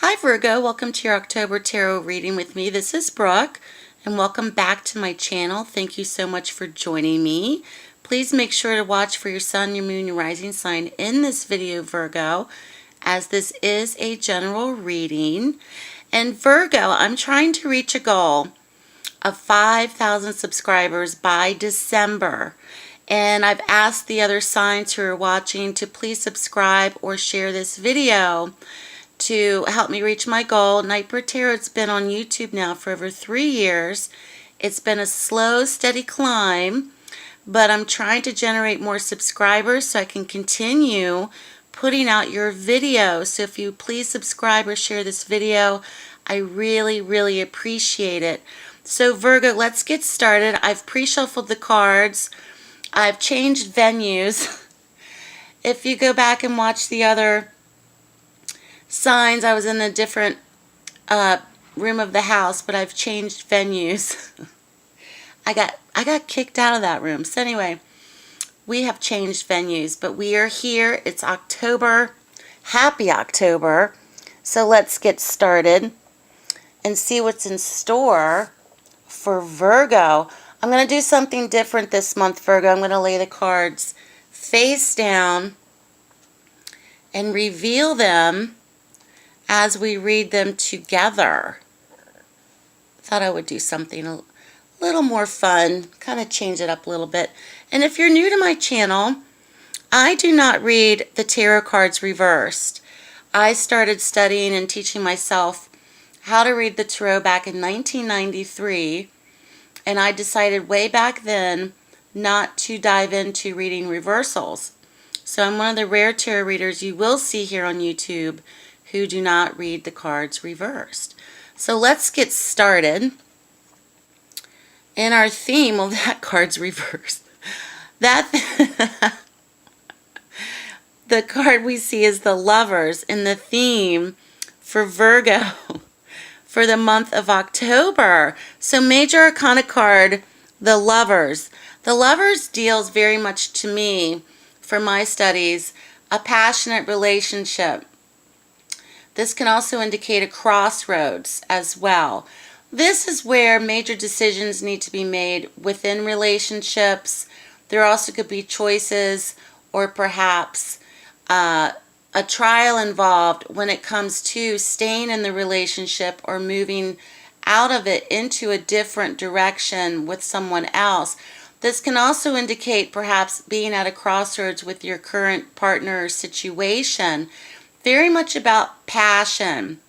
Hi Virgo, welcome to your October Tarot reading with me. This is Brooke, and welcome back to my channel. Thank you so much for joining me. Please make sure to watch for your sun, your moon, your rising sign in this video, Virgo, as this is a general reading. And Virgo, I'm trying to reach a goal of 5,000 subscribers by December. And I've asked the other signs who are watching to please subscribe or share this video to help me reach my goal. Nightbird Tarot's been on YouTube now for over 3 years. It's been a slow, steady climb, but I'm trying to generate more subscribers so I can continue putting out your videos. So if you please subscribe or share this video, I really appreciate it. So Virgo, let's get started. I've pre-shuffled the cards. I've changed venues. If you go back and watch the other signs, I was in a different room of the house, but I've changed venues. I got kicked out of that room. So anyway, we have changed venues, but we are here. It's October. Happy October. So let's get started and see what's in store for Virgo. I'm going to do something different this month, Virgo. I'm going to lay the cards face down and reveal them as we read them together. Thought I would do something a little more fun, kind of change it up a little bit. And if you're new to my channel, I do not read the tarot cards reversed. I started studying and teaching myself how to read the tarot back in 1993, and I decided way back then not to dive into reading reversals. So I'm one of the rare tarot readers you will see here on YouTube who do not read the cards reversed. So let's get started. And our theme, well, that card's reversed. The card we see is the Lovers, and the theme for Virgo for the month of October. So major arcana card, the Lovers. The Lovers deals very much to me, for my studies, a passionate relationship. This can also indicate a crossroads as well. This is where major decisions need to be made within relationships. There also could be choices or perhaps a trial involved when it comes to staying in the relationship or moving out of it into a different direction with someone else. This can also indicate perhaps being at a crossroads with your current partner or situation. Very much about passion,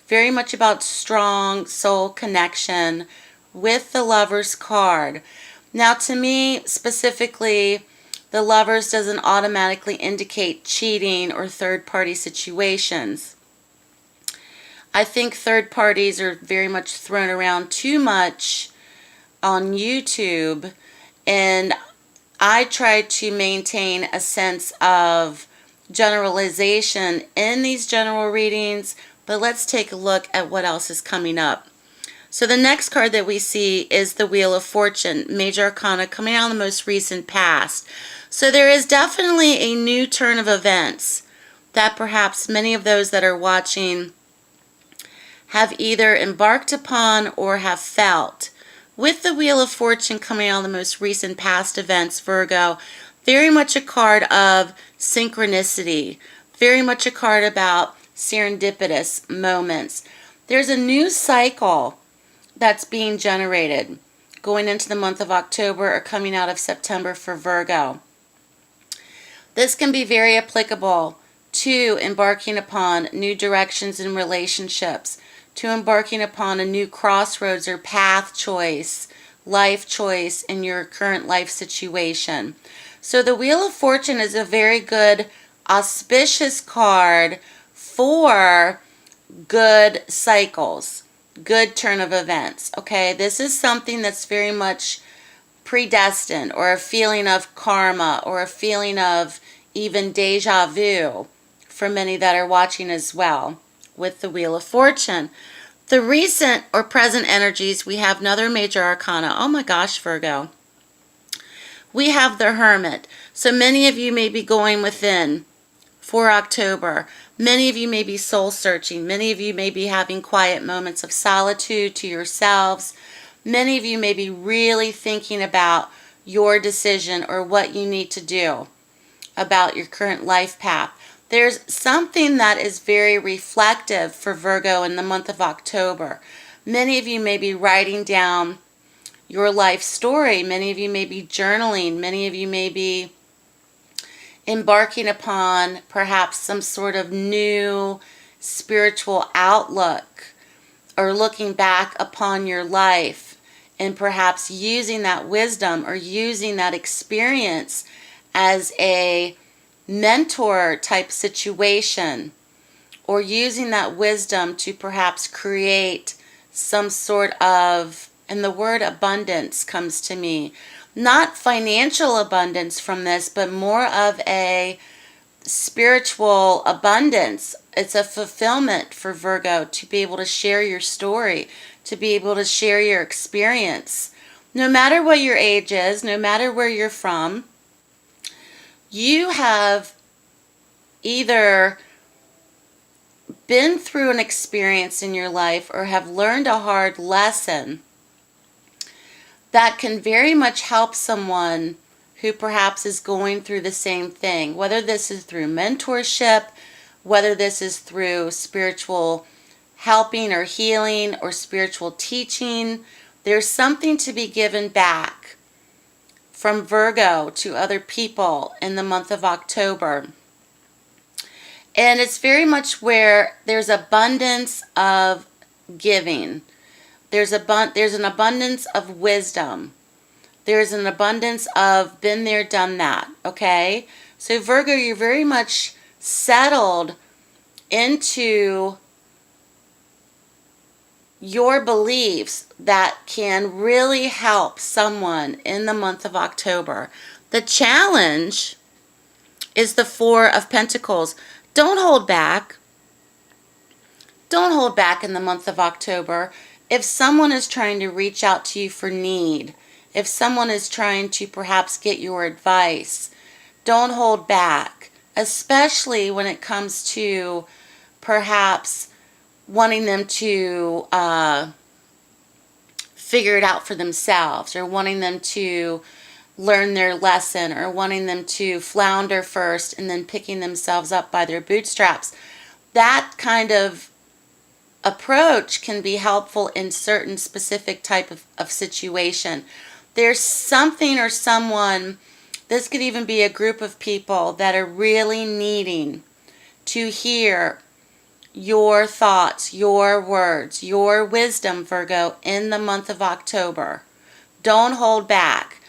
very much about strong soul connection with the Lovers card. Now to me specifically, the Lovers doesn't automatically indicate cheating or third-party situations. I think third parties are very much thrown around too much on YouTube, and I try to maintain a sense of generalization in these general readings, but let's take a look at what else is coming up. So the next card that we see is the Wheel of Fortune, major arcana coming out of the most recent past. So there is definitely a new turn of events that perhaps many of those that are watching have either embarked upon or have felt. With the Wheel of Fortune coming out of the most recent past events, Virgo, very much a card of synchronicity, very much a card about serendipitous moments. There's a new cycle that's being generated going into the month of October or coming out of September for Virgo. This can be very applicable to embarking upon new directions in relationships, to embarking upon a new crossroads or path choice, life choice in your current life situation. So the Wheel of Fortune is a very good, auspicious card for good cycles, good turn of events. Okay, this is something that's very much predestined, or a feeling of karma, or a feeling of even deja vu for many that are watching as well with the Wheel of Fortune. The recent or present energies, we have another major arcana. Oh my gosh, Virgo. We have the Hermit. So many of you may be going within for October. Many of you may be soul searching. Many of you may be having quiet moments of solitude to yourselves. Many of you may be really thinking about your decision or what you need to do about your current life path. There's something that is very reflective for Virgo in the month of October. Many of you may be writing down your life story. Many of you may be journaling. Many of you may be embarking upon perhaps some sort of new spiritual outlook, or looking back upon your life and perhaps using that wisdom or using that experience as a mentor type situation, or using that wisdom to perhaps create some sort of, and the word abundance comes to me, not financial abundance from this, but more of a spiritual abundance. It's a fulfillment for Virgo to be able to share your story, to be able to share your experience. No matter what your age is, no matter where you're from, you have either been through an experience in your life or have learned a hard lesson that can very much help someone who perhaps is going through the same thing, whether this is through mentorship, whether this is through spiritual helping or healing or spiritual teaching. There's something to be given back from Virgo to other people in the month of October. And it's very much where there's abundance of giving. There's an abundance of wisdom. There's an abundance of been there, done that, okay? So Virgo, you're very much settled into your beliefs that can really help someone in the month of October. The challenge is the Four of Pentacles. Don't hold back. Don't hold back in the month of October. If someone is trying to reach out to you for need, if someone is trying to perhaps get your advice, don't hold back, especially when it comes to perhaps wanting them to figure it out for themselves, or wanting them to learn their lesson, or wanting them to flounder first and then picking themselves up by their bootstraps. That kind of approach can be helpful in certain specific type of situation. There's something or someone, this could even be a group of people that are really needing to hear your thoughts, your words, your wisdom, Virgo, in the month of October. Don't hold back.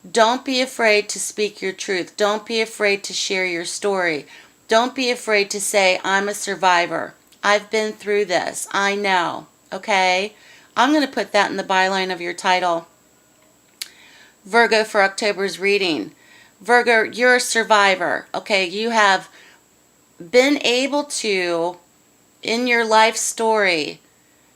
Don't be afraid to speak your truth. Don't be afraid to share your story. Don't be afraid to say, I'm a survivor. I've been through this. I know. Okay? I'm going to put that in the byline of your title. Virgo, for October's reading. Virgo, you're a survivor. Okay? You have been able to, in your life story,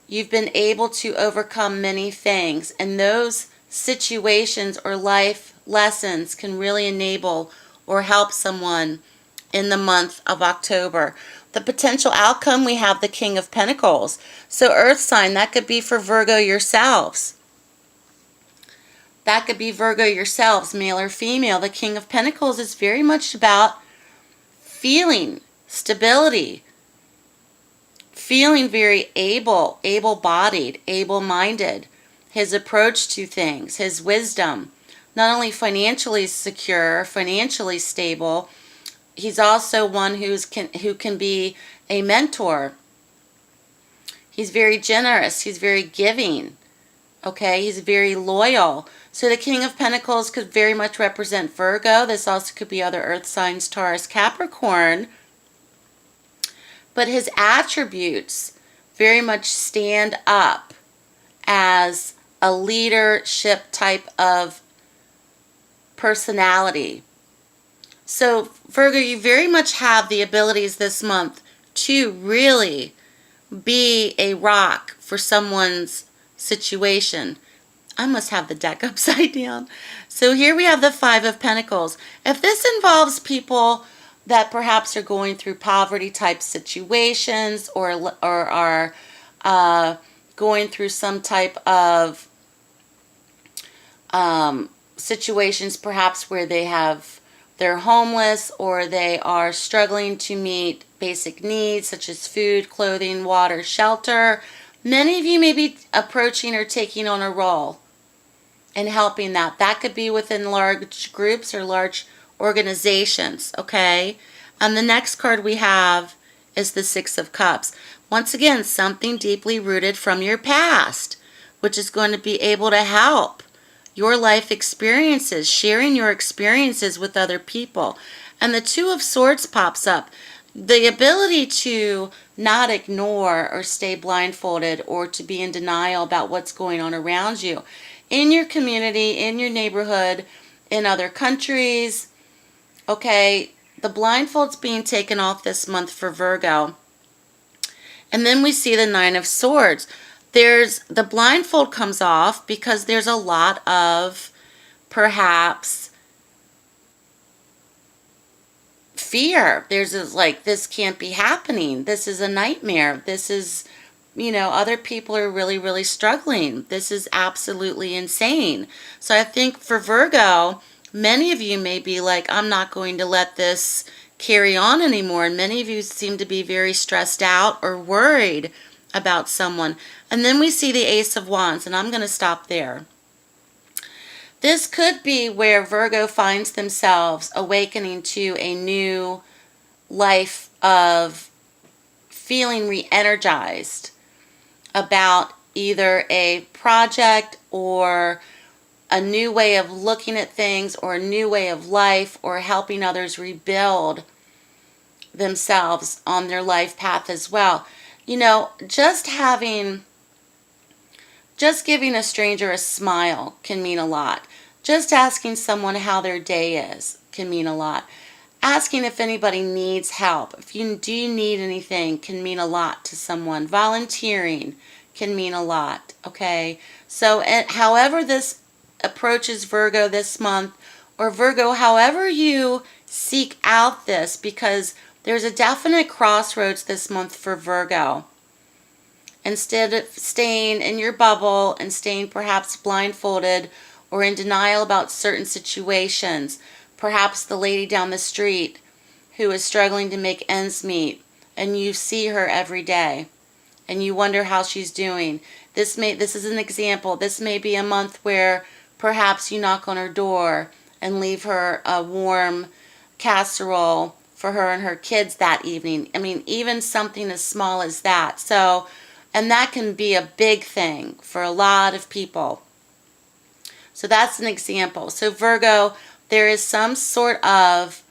you've been able to overcome many things. And those situations or life lessons can really enable or help someone in the month of October. The potential outcome, we have the King of Pentacles. So earth sign, that could be for Virgo yourselves. That could be Virgo yourselves, male or female. The King of Pentacles is very much about feeling stability, feeling very able-bodied, able-minded. His approach to things, his wisdom, not only financially secure, financially stable, he's also one who can be a mentor. He's very generous. He's very giving. Okay, he's very loyal. So the King of Pentacles could very much represent Virgo. This also could be other earth signs, Taurus, Capricorn. But his attributes very much stand up as a leadership type of personality. So Virgo, you very much have the abilities this month to really be a rock for someone's situation. I must have the deck upside down. So here we have the Five of Pentacles. If this involves people that perhaps are going through poverty type situations, or are going through some type of situations perhaps where they're homeless, or they are struggling to meet basic needs such as food, clothing, water, shelter. Many of you may be approaching or taking on a role and helping that. That could be within large groups or large organizations, okay? And the next card we have is the Six of Cups. Once again, something deeply rooted from your past, which is going to be able to help your life experiences, sharing your experiences with other people. And the Two of Swords pops up. The ability to not ignore or stay blindfolded or to be in denial about what's going on around you in your community, in your neighborhood, in other countries. Okay, the blindfold's being taken off this month for Virgo. And then we see the Nine of Swords. The blindfold comes off because there's a lot of perhaps fear. There's like, this can't be happening. This is a nightmare. This is, other people are really, really struggling. This is absolutely insane. So I think for Virgo, many of you may be like, I'm not going to let this carry on anymore. And many of you seem to be very stressed out or worried about someone. And then we see the Ace of Wands, and I'm going to stop there. This could be where Virgo finds themselves awakening to a new life of feeling re-energized about either a project or a new way of looking at things, or a new way of life, or helping others rebuild themselves on their life path as well. Just giving a stranger a smile can mean a lot. Just asking someone how their day is can mean a lot. Asking if anybody needs help, do you need anything, can mean a lot to someone. Volunteering can mean a lot, okay? So however this approaches Virgo this month, or Virgo, however you seek out this, because there's a definite crossroads this month for Virgo. Instead of staying in your bubble and staying perhaps blindfolded or in denial about certain situations, perhaps the lady down the street who is struggling to make ends meet, and you see her every day and you wonder how she's doing. This is an example. This may be a month where perhaps you knock on her door and leave her a warm casserole for her and her kids that evening. I mean, even something as small as that. So, and that can be a big thing for a lot of people. So that's an example. So Virgo, there is some sort of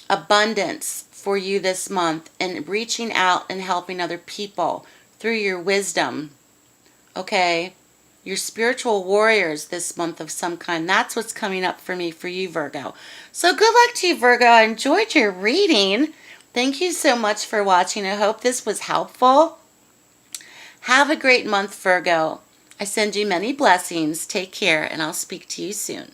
abundance for you this month in reaching out and helping other people through your wisdom. Okay? Your spiritual warriors this month of some kind. That's what's coming up for me for you, Virgo. So good luck to you, Virgo. I enjoyed your reading. Thank you so much for watching. I hope this was helpful. Have a great month, Virgo. I send you many blessings. Take care, and I'll speak to you soon.